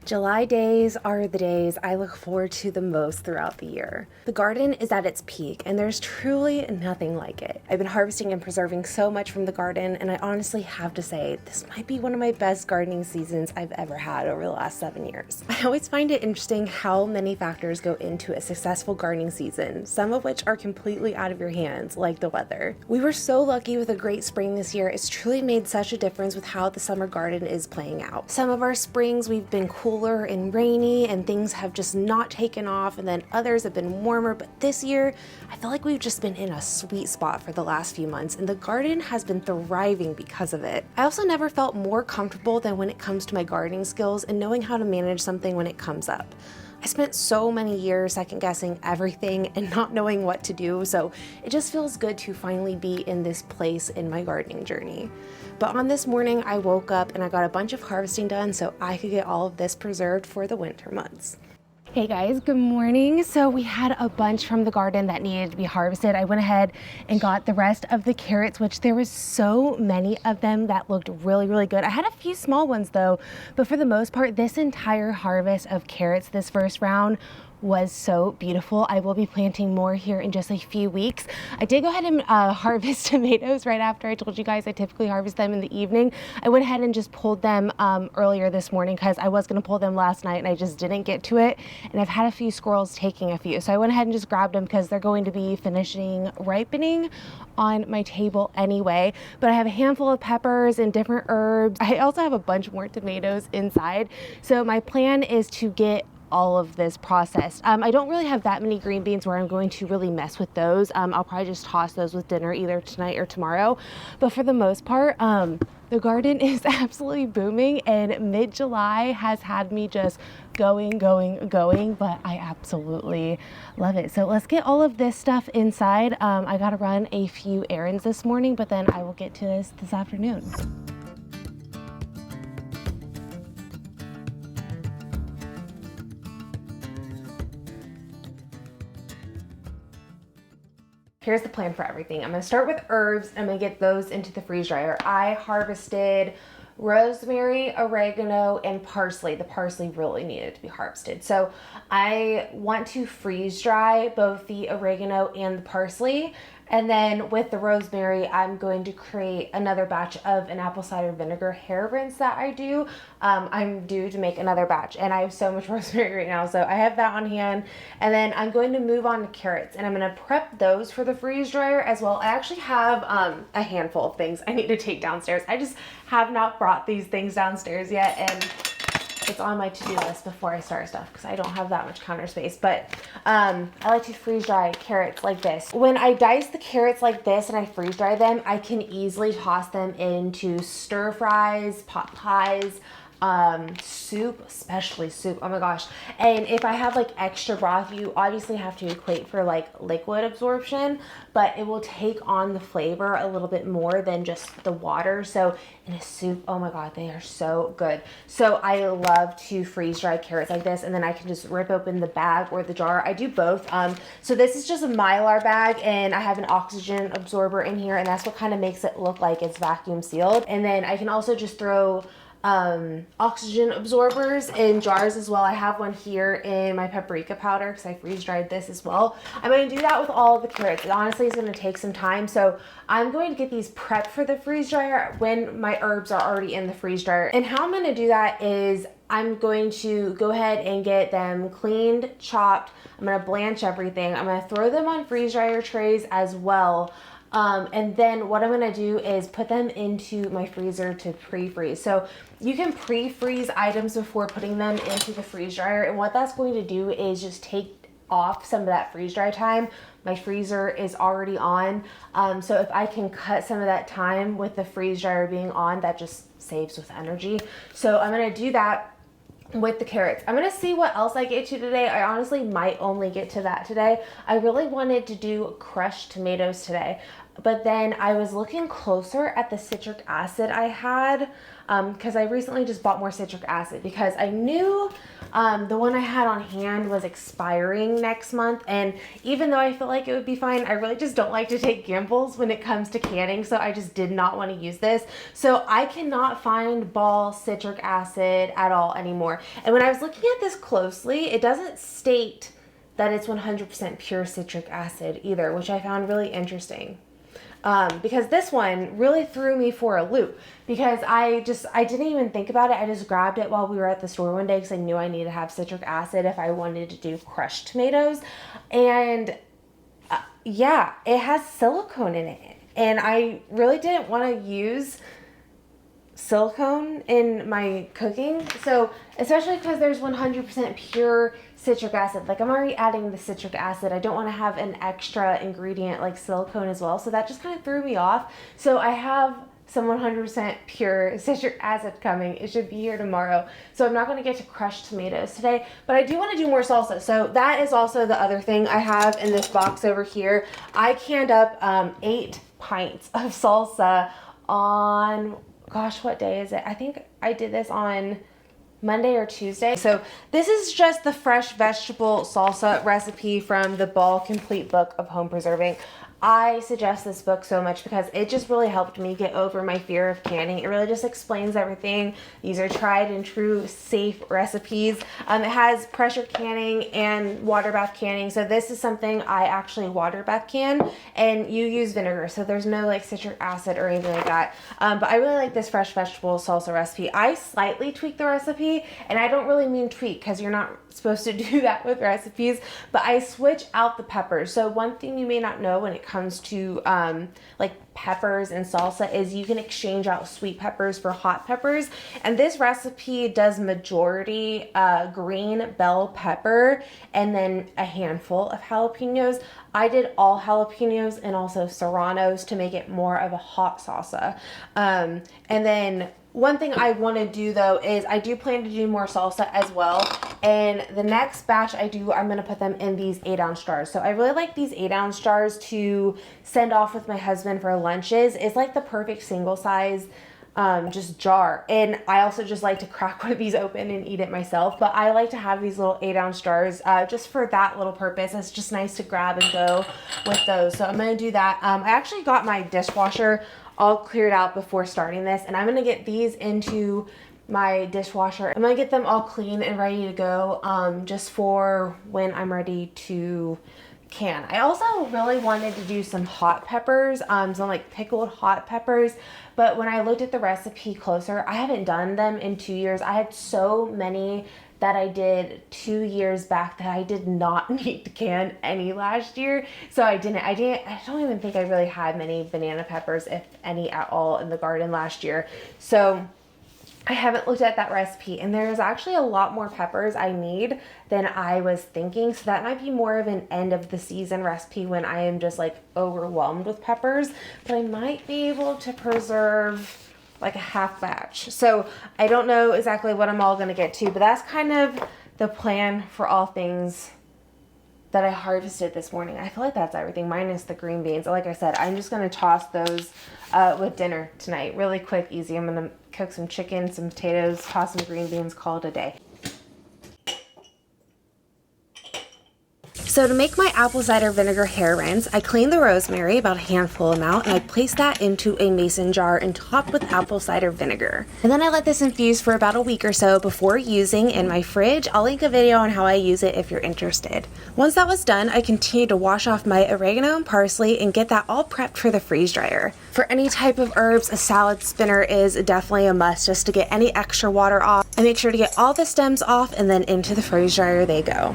July days are the days I look forward to the most throughout the year. The garden is at its peak, and there's truly nothing like it. I've been harvesting and preserving so much from the garden, and I honestly have to say, this might be one of my best gardening seasons I've ever had over the last 7 years. I always find it interesting how many factors go into a successful gardening season, some of which are completely out of your hands, like the weather. We were so lucky with a great spring this year. It's truly made such a difference with how the summer garden is playing out. Some of our springs we've been cooler and rainy and things have just not taken off, and then others have been warmer, but this year I feel like we've just been in a sweet spot for the last few months, and the garden has been thriving because of it. I also never felt more comfortable than when it comes to my gardening skills and knowing how to manage something when it comes up. I spent so many years second guessing everything and not knowing what to do, so it just feels good to finally be in this place in my gardening journey. But on this morning, I woke up and I got a bunch of harvesting done so I could get all of this preserved for the winter months. Hey guys, good morning. So we had a bunch from the garden that needed to be harvested. I went ahead and got the rest of the carrots, which there was so many of them that looked really, really good. I had a few small ones though, but for the most part, this entire harvest of carrots this first round was so beautiful. I will be planting more here in just a few weeks. I did go ahead and harvest tomatoes right after I told you guys I typically harvest them in the evening. I went ahead and just pulled them earlier this morning because I was going to pull them last night and I just didn't get to it. And I've had a few squirrels taking a few. So I went ahead and just grabbed them because they're going to be finishing ripening on my table anyway. But I have a handful of peppers and different herbs. I also have a bunch more tomatoes inside. So my plan is to get all of this processed. I don't really have that many green beans where I'm going to really mess with those. I'll probably just toss those with dinner either tonight or tomorrow. But for the most part, the garden is absolutely booming, and mid-July has had me just going, but I absolutely love it. So let's get all of this stuff inside. I gotta run a few errands this morning, but then I will get to this afternoon. Here's the plan for everything. I'm gonna start with herbs. I'm gonna get those into the freeze dryer. I harvested rosemary, oregano, and parsley. The parsley really needed to be harvested. So I want to freeze dry both the oregano and the parsley. And then with the rosemary, I'm going to create another batch of an apple cider vinegar hair rinse that I do. I'm due to make another batch and I have so much rosemary right now. So I have that on hand. And then I'm going to move on to carrots and I'm going to prep those for the freeze dryer as well. I actually have a handful of things I need to take downstairs. I just have not brought these things downstairs yet, and it's on my to-do list before I start stuff because I don't have that much counter space. But I like to freeze dry carrots like this. When I dice the carrots like this and I freeze dry them, I can easily toss them into stir fries, pot pies, soup, especially soup. Oh my gosh. And if I have like extra broth, you obviously have to equate for like liquid absorption, but it will take on the flavor a little bit more than just the water. So in a soup, oh my God, they are so good. So I love to freeze dry carrots like this, and then I can just rip open the bag or the jar. I do both. So this is just a Mylar bag and I have an oxygen absorber in here, and that's what kind of makes it look like it's vacuum sealed. And then I can also just throw oxygen absorbers in jars as well. I have one here in my paprika powder because I freeze dried this as well. I'm going to do that with all of the carrots. It honestly is going to take some time, so I'm going to get these prepped for the freeze dryer when my herbs are already in the freeze dryer. And how I'm going to do that is I'm going to go ahead and get them cleaned, chopped. I'm going to blanch everything. I'm going to throw them on freeze dryer trays as well. And then what I'm gonna do is put them into my freezer to pre-freeze. So you can pre-freeze items before putting them into the freeze dryer. And what that's going to do is just take off some of that freeze dry time. My freezer is already on. So if I can cut some of that time with the freeze dryer being on, that just saves with energy. So I'm gonna do that with the carrots. I'm gonna see what else I get to today. I honestly might only get to that today. I really wanted to do crushed tomatoes today. But then I was looking closer at the citric acid I had, because I recently just bought more citric acid because I knew the one I had on hand was expiring next month. And even though I feel like it would be fine, I really just don't like to take gambles when it comes to canning. So I just did not want to use this. So I cannot find Ball citric acid at all anymore. And when I was looking at this closely, it doesn't state that it's 100% pure citric acid either, which I found really interesting. Because this one really threw me for a loop, because I didn't even think about it. I just grabbed it while we were at the store one day because I knew I needed to have citric acid if I wanted to do crushed tomatoes. And yeah, it has silicone in it. And I really didn't want to use silicone in my cooking. So especially because there's 100% pure citric acid. Like, I'm already adding the citric acid. I don't want to have an extra ingredient like silicone as well. So that just kind of threw me off. So I have some 100% pure citric acid coming. It should be here tomorrow. So I'm not going to get to crushed tomatoes today, but I do want to do more salsa. So that is also the other thing I have in this box over here. I canned up 8 pints of salsa on, gosh, what day is it? I think I did this on Monday or Tuesday. So this is just the fresh vegetable salsa recipe from the Ball Complete Book of Home Preserving. I suggest this book so much because it just really helped me get over my fear of canning. It really just explains everything. These are tried and true, safe recipes. It has pressure canning and water bath canning. So this is something I actually water bath can, and you use vinegar. So there's no like citric acid or anything like that. But I really like this fresh vegetable salsa recipe. I slightly tweak the recipe, and I don't really mean tweak because you're not supposed to do that with recipes, but I switch out the peppers. So one thing you may not know when it comes to like peppers and salsa is you can exchange out sweet peppers for hot peppers, and this recipe does majority green bell pepper and then a handful of jalapenos. I did all jalapenos and also serranos to make it more of a hot salsa. And then one thing I want to do though is I do plan to do more salsa as well. And the next batch I do, I'm going to put them in these 8-ounce jars. So I really like these 8-ounce jars to send off with my husband for lunches. It's like the perfect single size just jar. And I also just like to crack one of these open and eat it myself. But I like to have these little 8-ounce jars just for that little purpose. It's just nice to grab and go with those. So I'm going to do that. I actually got my dishwasher all cleared out before starting this, and I'm going to get these into my dishwasher. I'm going to get them all clean and ready to go just for when I'm ready to can. I also really wanted to do some hot peppers, some like pickled hot peppers, but when I looked at the recipe closer, I haven't done them in 2 years. I had so many that I did 2 years back that I did not need to can any last year. So I don't even think I really had many banana peppers, if any at all, in the garden last year. So I haven't looked at that recipe, and there's actually a lot more peppers I need than I was thinking. So that might be more of an end of the season recipe when I am just like overwhelmed with peppers, but I might be able to preserve like a half batch. So I don't know exactly what I'm all going to get to, but that's kind of the plan for all things that I harvested this morning. I feel like that's everything minus the green beans. Like I said, I'm just going to toss those with dinner tonight. Really quick, easy. I'm going to cook some chicken, some potatoes, toss some green beans, call it a day. So to make my apple cider vinegar hair rinse, I cleaned the rosemary, about a handful amount, and I placed that into a mason jar and topped with apple cider vinegar. And then I let this infuse for about a week or so before using in my fridge. I'll link a video on how I use it if you're interested. Once that was done, I continued to wash off my oregano and parsley and get that all prepped for the freeze dryer. For any type of herbs, a salad spinner is definitely a must just to get any extra water off. I make sure to get all the stems off, and then into the freeze dryer they go.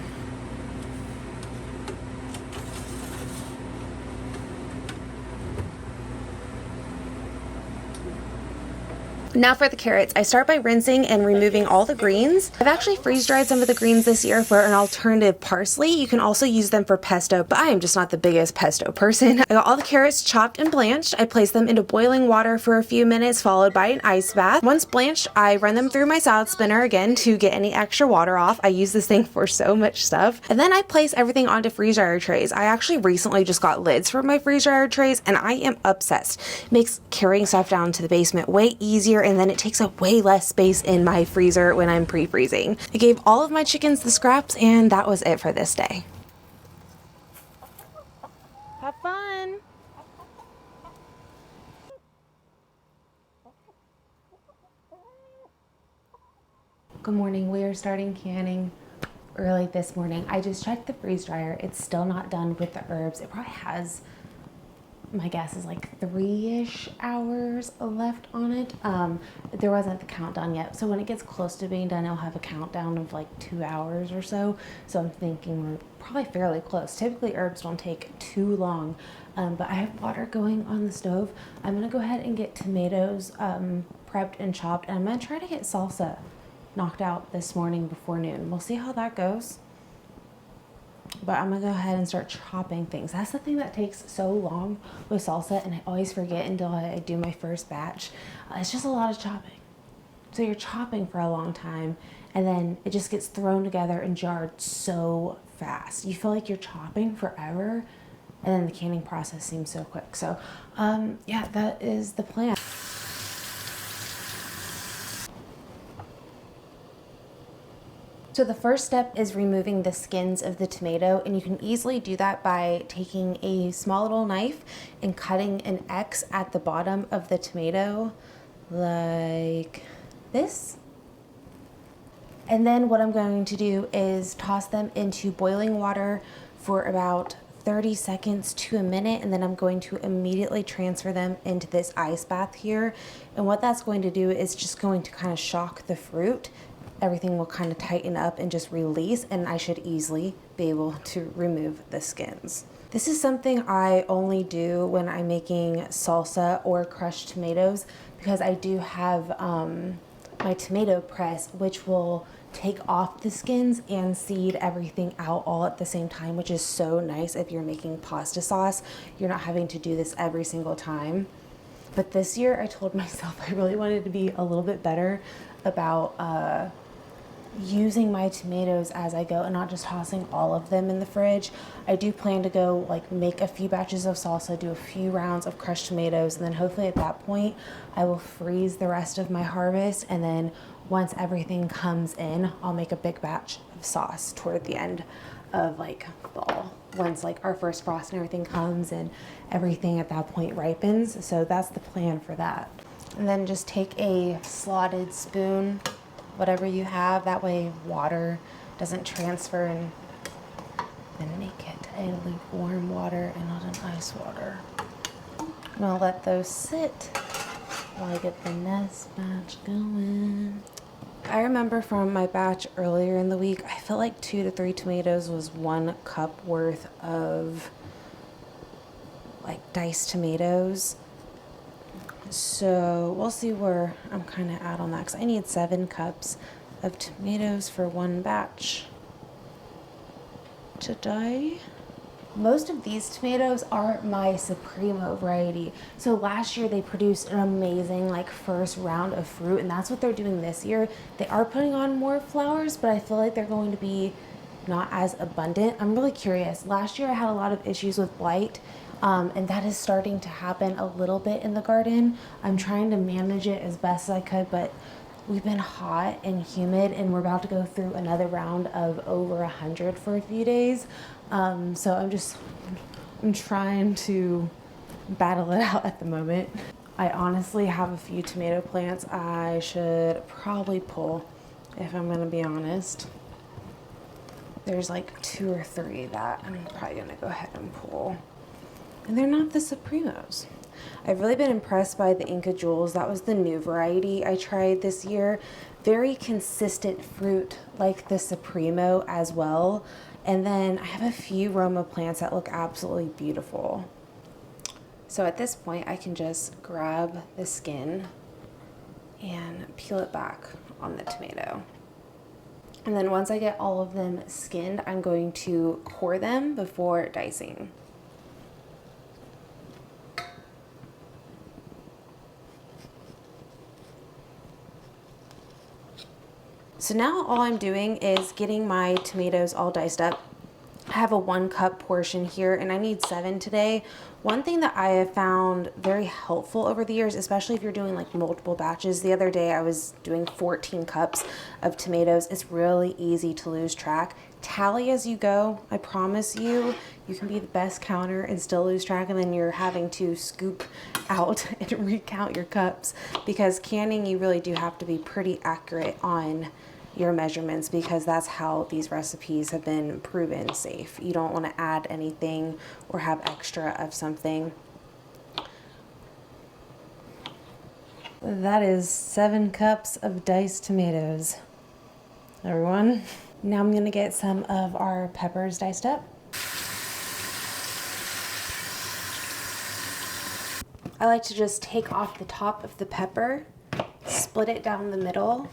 Now for the carrots, I start by rinsing and removing all the greens. I've actually freeze dried some of the greens this year for an alternative parsley. You can also use them for pesto, but I am just not the biggest pesto person. I got all the carrots chopped and blanched. I place them into boiling water for a few minutes, followed by an ice bath. Once blanched, I run them through my salad spinner again to get any extra water off. I use this thing for so much stuff. And then I place everything onto freeze dryer trays. I actually recently just got lids for my freeze dryer trays, and I am obsessed. It makes carrying stuff down to the basement way easier, and then it takes up way less space in my freezer when I'm pre-freezing. I gave all of my chickens the scraps, and that was it for this day. Have fun! Good morning. We are starting canning early this morning. I just checked the freeze dryer. It's still not done with the herbs. It probably has, my guess is like 3-ish hours left on it. There wasn't the countdown yet. So when it gets close to being done, it'll have a countdown of like 2 hours or so. So I'm thinking we're probably fairly close. Typically herbs don't take too long, but I have water going on the stove. I'm gonna go ahead and get tomatoes prepped and chopped, and I'm gonna try to get salsa knocked out this morning before noon. We'll see how that goes. But I'm gonna go ahead and start chopping things. That's the thing that takes so long with salsa, and I always forget until I do my first batch. It's just a lot of chopping. So you're chopping for a long time, and then it just gets thrown together and jarred so fast. You feel like you're chopping forever, and then the canning process seems so quick. So yeah, that is the plan. So the first step is removing the skins of the tomato, and you can easily do that by taking a small little knife and cutting an X at the bottom of the tomato like this. And then what I'm going to do is toss them into boiling water for about 30 seconds to a minute, and then I'm going to immediately transfer them into this ice bath here. And what that's going to do is just going to kind of shock the fruit. Everything will kind of tighten up and just release, and I should easily be able to remove the skins. This is something I only do when I'm making salsa or crushed tomatoes, because I do have my tomato press, which will take off the skins and seed everything out all at the same time, which is so nice if you're making pasta sauce. You're not having to do this every single time. But this year I told myself I really wanted to be a little bit better about using my tomatoes as I go and not just tossing all of them in the fridge. I do plan to go like make a few batches of salsa, do a few rounds of crushed tomatoes, and then hopefully at that point I will freeze the rest of my harvest, and then once everything comes in, I'll make a big batch of sauce toward the end of like fall, once like our first frost and everything comes and everything at that point ripens. So that's the plan for that. And then just take a slotted spoon, whatever you have, that way water doesn't transfer, and then make it a lukewarm water and not an ice water. And I'll let those sit while I get the next batch going. I remember from my batch earlier in the week, I felt like 2 to 3 tomatoes was 1 cup worth of like diced tomatoes. So we'll see where I'm kind of at on that, because I need 7 cups of tomatoes for 1 batch today. Most of these tomatoes are my Supremo variety. So last year they produced an amazing like first round of fruit, and that's what they're doing this year. They are putting on more flowers, but I feel like they're going to be not as abundant. I'm really curious. Last year I had a lot of issues with blight, and that is starting to happen a little bit in the garden. I'm trying to manage it as best as I could, but we've been hot and humid, and we're about to go through another round of over 100 for a few days. So I'm trying to battle it out at the moment. I honestly have a few tomato plants I should probably pull, if I'm gonna be honest. There's like 2 or 3 that I'm probably gonna go ahead and pull. And they're not the Supremos. I've really been impressed by the Inca Jewels. That was the new variety I tried this year. Very consistent fruit like the Supremo as well. And then I have a few Roma plants that look absolutely beautiful. So at this point I can just grab the skin and peel it back on the tomato. And then once I get all of them skinned, I'm going to core them before dicing. So now all I'm doing is getting my tomatoes all diced up. I have a 1 cup portion here and I need 7 today. One thing that I have found very helpful over the years, especially if you're doing like multiple batches, the other day I was doing 14 cups of tomatoes. It's really easy to lose track. Tally as you go. I promise you, you can be the best counter and still lose track, and then you're having to scoop out and recount your cups, because canning, you really do have to be pretty accurate on your measurements, because that's how these recipes have been proven safe. You don't want to add anything or have extra of something. That is 7 cups of diced tomatoes, everyone. Now I'm gonna get some of our peppers diced up. I like to just take off the top of the pepper, split it down the middle,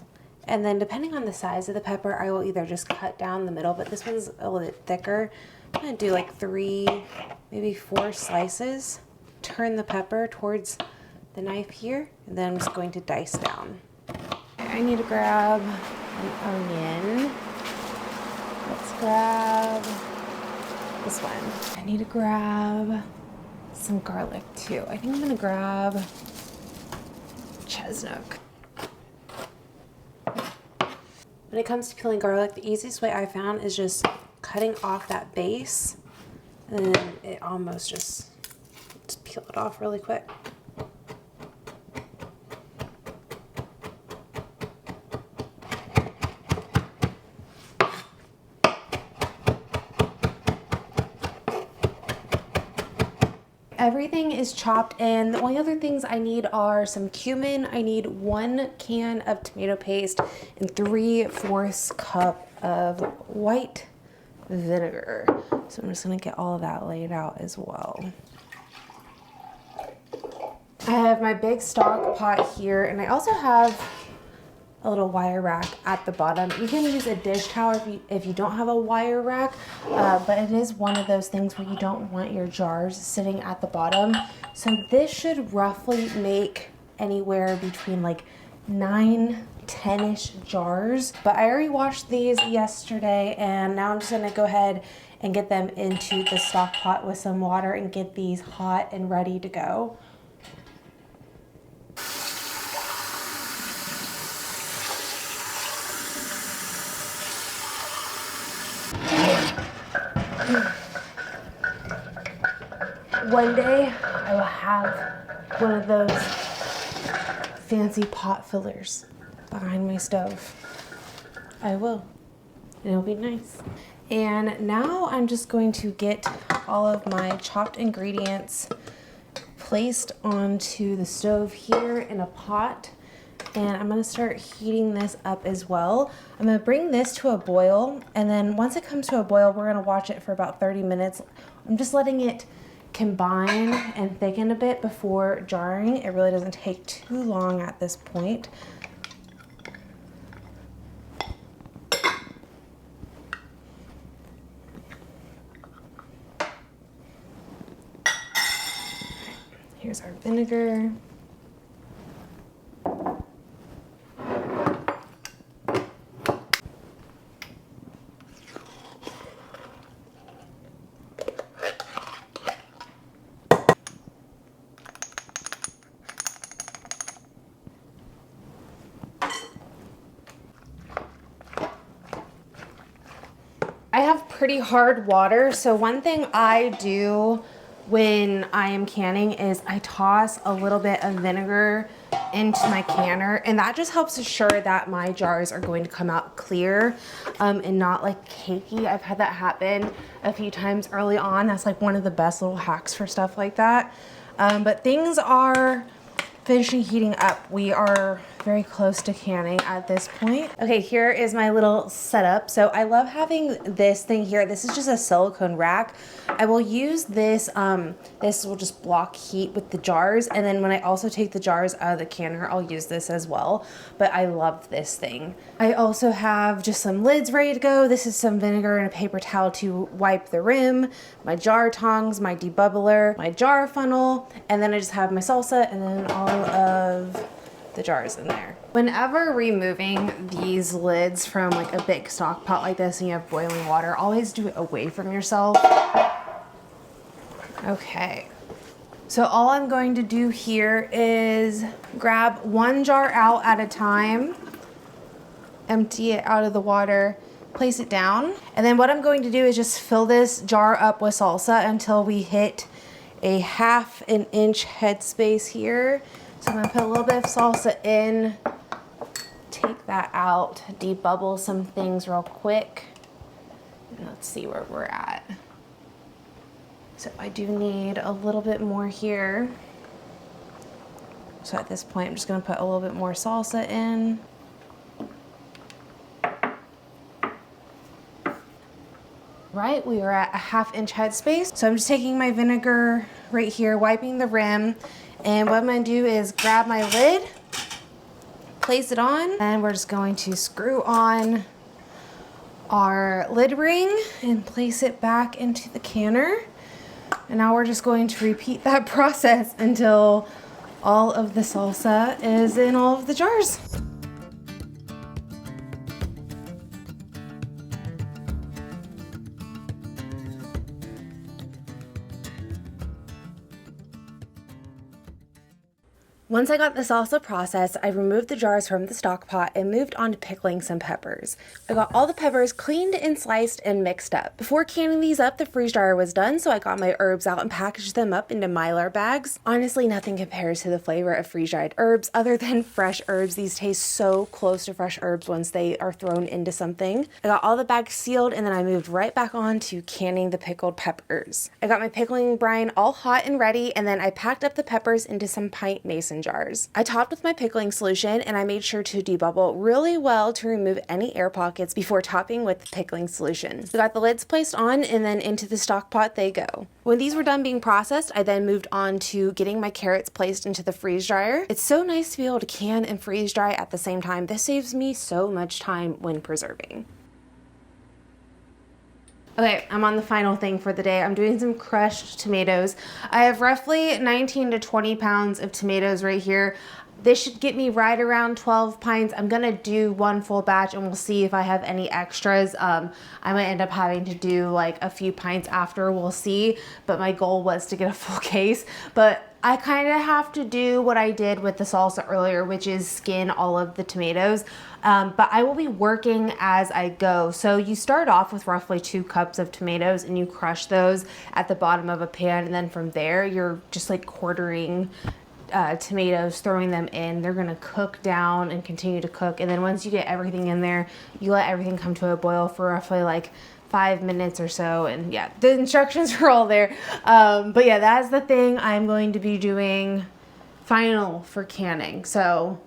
and then depending on the size of the pepper, I will either just cut down the middle, but this one's a little bit thicker. I'm gonna do like 3, maybe 4 slices. Turn the pepper towards the knife here, and then I'm just going to dice down. I need to grab an onion. Let's grab this one. I need to grab some garlic too. I think I'm gonna grab chestnut. When it comes to peeling garlic, the easiest way I found is just cutting off that base, and then it almost just peel it off really quick. Everything is chopped, and the only other things I need are some cumin. I need 1 can of tomato paste and 3/4 cup of white vinegar. So I'm just gonna get all of that laid out as well. I have my big stock pot here, and I also have a little wire rack at the bottom. You can use a dish towel if you don't have a wire rack, but it is one of those things where you don't want your jars sitting at the bottom. So this should roughly make anywhere between like 9-10-ish jars. But I already washed these yesterday, and now I'm just gonna go ahead and get them into the stock pot with some water and get these hot and ready to go. One day I will have one of those fancy pot fillers behind my stove. I will. And it'll be nice. And now I'm just going to get all of my chopped ingredients placed onto the stove here in a pot. And I'm gonna start heating this up as well. I'm gonna bring this to a boil, and then once it comes to a boil, we're gonna watch it for about 30 minutes. I'm just letting it combine and thicken a bit before jarring. It really doesn't take too long at this point. Here's our vinegar. I have pretty hard water, so one thing I do when I am canning is I toss a little bit of vinegar into my canner, and that just helps assure that my jars are going to come out clear and not like cakey. I've had that happen a few times early on. That's like one of the best little hacks for stuff like that. But things are finishing heating up. We are very close to canning at this point. Okay, here is my little setup. So I love having this thing here. This is just a silicone rack. I will use this, this will just block heat with the jars. And then when I also take the jars out of the canner, I'll use this as well. But I love this thing. I also have just some lids ready to go. This is some vinegar and a paper towel to wipe the rim, my jar tongs, my debubbler, my jar funnel, and then I just have my salsa and then all of the jars in there. Whenever removing these lids from like a big stock pot like this and you have boiling water, always do it away from yourself. Okay, so all I'm going to do here is grab one jar out at a time, empty it out of the water, place it down, and then what I'm going to do is just fill this jar up with salsa until we hit a 1/2 inch headspace here. So I'm gonna put a little bit of salsa in, take that out, debubble some things real quick, and let's see where we're at. So I do need a little bit more here. So at this point, I'm just gonna put a little bit more salsa in. Right, we are at a 1/2 inch headspace. So I'm just taking my vinegar right here, wiping the rim. And what I'm gonna do is grab my lid, place it on, and we're just going to screw on our lid ring and place it back into the canner. And now we're just going to repeat that process until all of the salsa is in all of the jars. Once I got the salsa processed, I removed the jars from the stock pot and moved on to pickling some peppers. I got all the peppers cleaned and sliced and mixed up. Before canning these up, the freeze dryer was done, so I got my herbs out and packaged them up into Mylar bags. Honestly, nothing compares to the flavor of freeze-dried herbs other than fresh herbs. These taste so close to fresh herbs once they are thrown into something. I got all the bags sealed and then I moved right back on to canning the pickled peppers. I got my pickling brine all hot and ready, and then I packed up the peppers into some pint mason jars. I topped with my pickling solution and I made sure to debubble really well to remove any air pockets before topping with the pickling solution. I got the lids placed on and then into the stock pot they go. When these were done being processed, I then moved on to getting my carrots placed into the freeze dryer. It's so nice to be able to can and freeze dry at the same time. This saves me so much time when preserving. Okay, I'm on the final thing for the day. I'm doing some crushed tomatoes. I have roughly 19 to 20 pounds of tomatoes right here. This should get me right around 12 pints. I'm gonna do one full batch and we'll see if I have any extras. I might end up having to do like a few pints after, we'll see. But my goal was to get a full case. But I kind of have to do what I did with the salsa earlier, which is skin all of the tomatoes. But I will be working as I go. So you start off with roughly 2 cups of tomatoes and you crush those at the bottom of a pan. And then from there, you're just like quartering tomatoes, throwing them in. They're gonna cook down and continue to cook. And then once you get everything in there, you let everything come to a boil for roughly like 5 minutes or so. And yeah, the instructions are all there. But yeah, that's the thing I'm going to be doing final for canning. So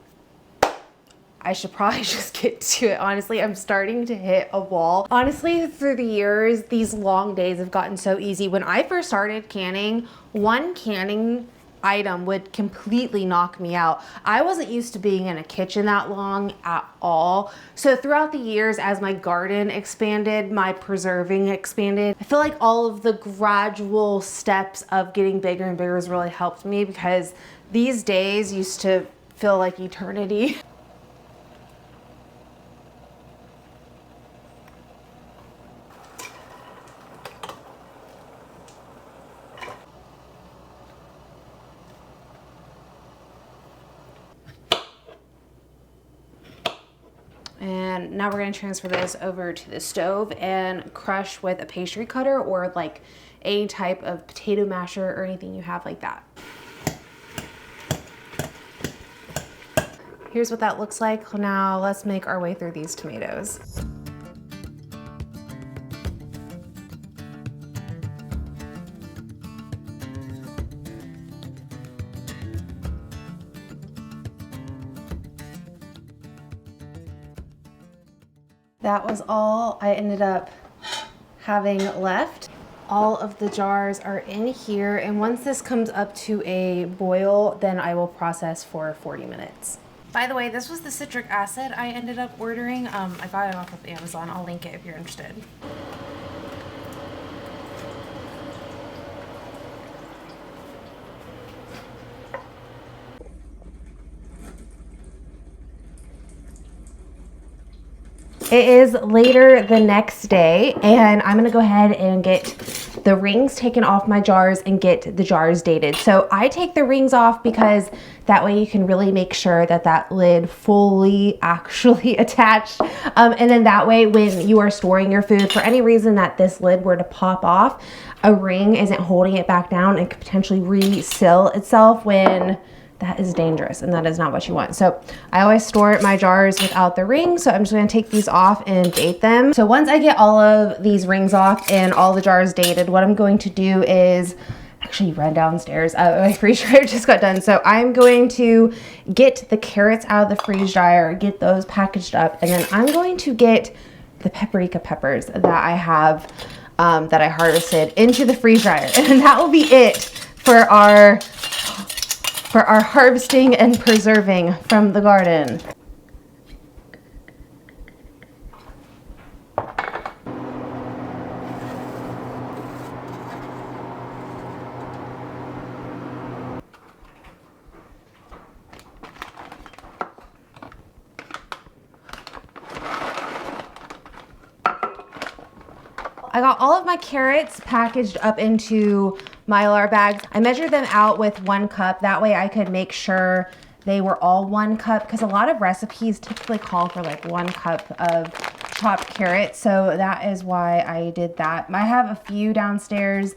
I should probably just get to it. Honestly, I'm starting to hit a wall. Honestly, through the years, these long days have gotten so easy. When I first started canning, one canning item would completely knock me out. I wasn't used to being in a kitchen that long at all. So throughout the years, as my garden expanded, my preserving expanded, I feel like all of the gradual steps of getting bigger and bigger has really helped me, because these days used to feel like eternity. And now we're going to transfer this over to the stove and crush with a pastry cutter or like any type of potato masher or anything you have like that. Here's what that looks like. Now let's make our way through these tomatoes. That was all I ended up having left. All of the jars are in here, and once this comes up to a boil, then I will process for 40 minutes. By the way, this was the citric acid I ended up ordering. I got it off of Amazon. I'll link it if you're interested. It is later the next day, and I'm gonna go ahead and get the rings taken off my jars and get the jars dated. So I take the rings off because that way you can really make sure that that lid fully actually attached. And then that way when you are storing your food, for any reason that this lid were to pop off, a ring isn't holding it back down and could potentially reseal itself when that is dangerous, and that is not what you want. So I always store my jars without the rings, so I'm just gonna take these off and date them. So once I get all of these rings off and all the jars dated, what I'm going to do is actually run downstairs. My freeze dryer just got done. So I'm going to get the carrots out of the freeze dryer, get those packaged up, and then I'm going to get the paprika peppers that I have, that I harvested into the freeze dryer. And that will be it for our harvesting and preserving from the garden. I got all of my carrots packaged up into Mylar bags. I measured them out with 1 cup. That way I could make sure they were all 1 cup, because a lot of recipes typically call for like 1 cup of chopped carrots. So that is why I did that. I have a few downstairs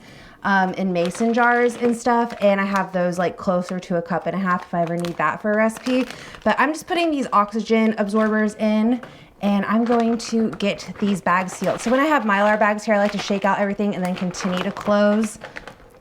in mason jars and stuff, and I have those like closer to 1.5 cups if I ever need that for a recipe. But I'm just putting these oxygen absorbers in, and I'm going to get these bags sealed. So when I have Mylar bags here, I like to shake out everything and then continue to close.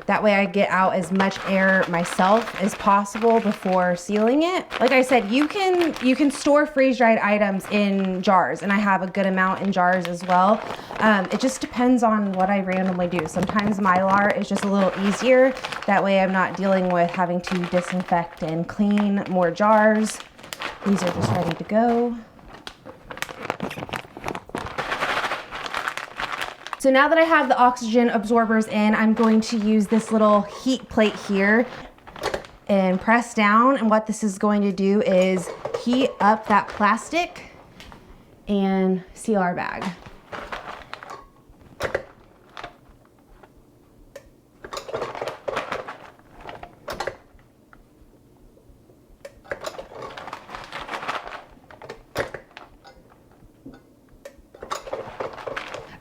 That way I get out as much air myself as possible before sealing it. Like I said, you can store freeze-dried items in jars, and I have a good amount in jars as well. It just depends on what I randomly do. Sometimes Mylar is just a little easier. That way I'm not dealing with having to disinfect and clean more jars. These are just ready to go. So now that I have the oxygen absorbers in, I'm going to use this little heat plate here and press down. And what this is going to do is heat up that plastic and seal our bag.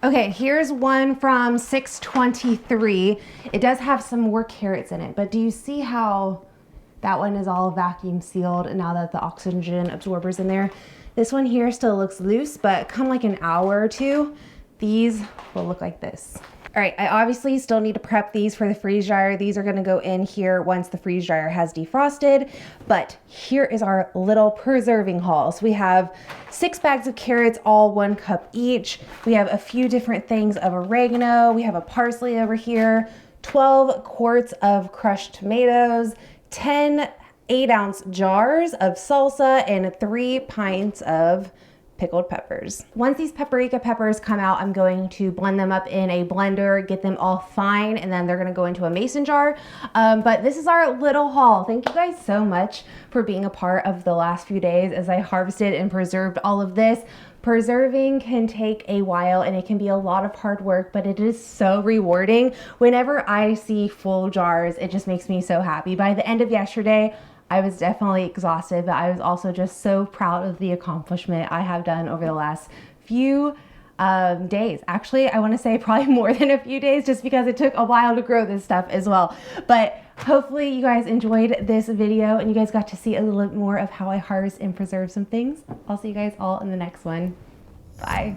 Okay, here's one from 623. It does have some more carrots in it, but do you see how that one is all vacuum sealed and now that the oxygen absorber's in there? This one here still looks loose, but come like an hour or two, these will look like this. All right, I obviously still need to prep these for the freeze dryer. These are gonna go in here once the freeze dryer has defrosted, but here is our little preserving haul. So we have 6 bags of carrots, all 1 cup each. We have a few different things of oregano. We have a parsley over here, 12 quarts of crushed tomatoes, 10 8-ounce jars of salsa, and 3 pints of pickled peppers. Once these paprika peppers come out, I'm going to blend them up in a blender, get them all fine, and then they're gonna go into a mason jar. But this is our little haul. Thank you guys so much for being a part of the last few days as I harvested and preserved all of this. Preserving can take a while and it can be a lot of hard work, but it is so rewarding. Whenever I see full jars, it just makes me so happy. By the end of yesterday, I was definitely exhausted, but I was also just so proud of the accomplishment I have done over the last few days. Actually, I want to say probably more than a few days, just because it took a while to grow this stuff as well. But hopefully you guys enjoyed this video and you guys got to see a little bit more of how I harvest and preserve some things. I'll see you guys all in the next one. Bye.